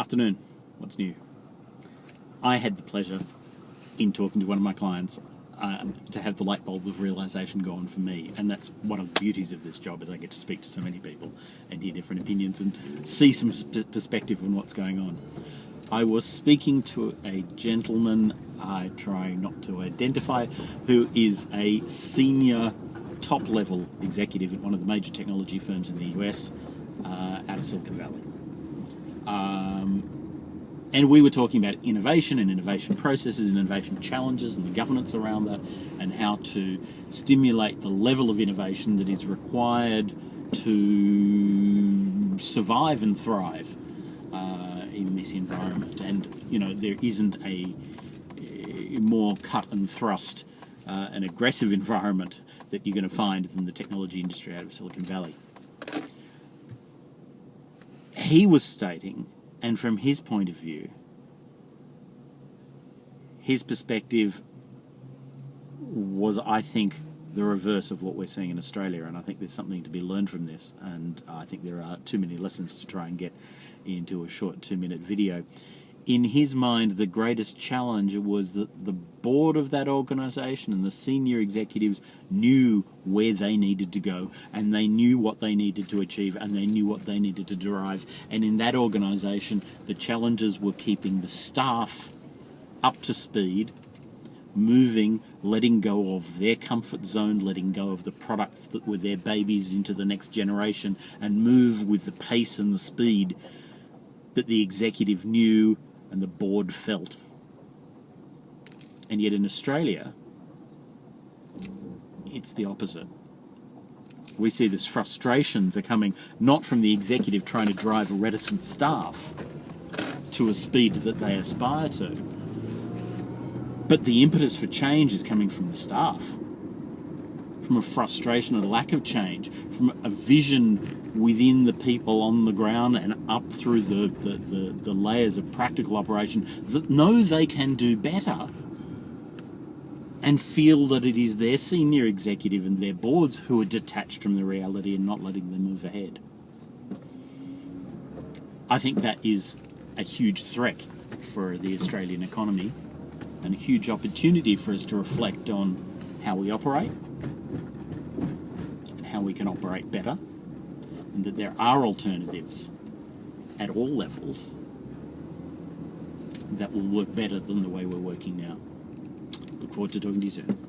afternoon. What's new? I had the pleasure, in talking to one of my clients, to have the light bulb of realisation go on for me. And that's one of the beauties of this job, is I get to speak to so many people and hear different opinions and see some perspective on what's going on. I was speaking to a gentleman, I try not to identify, who is a senior top-level executive at one of the major technology firms in the US, out of Silicon Valley. And we were talking about innovation and innovation processes and innovation challenges and the governance around that, and how to stimulate the level of innovation that is required to survive and thrive in this environment. And, you know, there isn't a more cut and thrust and aggressive environment that you're going to find than the technology industry out of Silicon Valley. He was stating, and from his point of view, his perspective was, I think, the reverse of what we're seeing in Australia, and I think there's something to be learned from this, and I think there are too many lessons to try and get into a short 2-minute video. In his mind, the greatest challenge was that the board of that organisation and the senior executives knew where they needed to go, and they knew what they needed to achieve, and they knew what they needed to derive. And in that organisation, the challenges were keeping the staff up to speed, moving, letting go of their comfort zone, letting go of the products that were their babies into the next generation, and move with the pace and the speed that the executive knew and the board felt. And yet in Australia, it's the opposite. We see this frustrations are coming not from the executive trying to drive reticent staff to a speed that they aspire to, but the impetus for change is coming from the staff, from a frustration and a lack of change, from a vision within the people on the ground and up through the layers of practical operation that know they can do better, and feel that it is their senior executive and their boards who are detached from the reality and not letting them move ahead. I think that is a huge threat for the Australian economy, and a huge opportunity for us to reflect on how we operate and how we can operate better, and that there are alternatives at all levels that will work better than the way we're working now. Look forward to talking to you soon.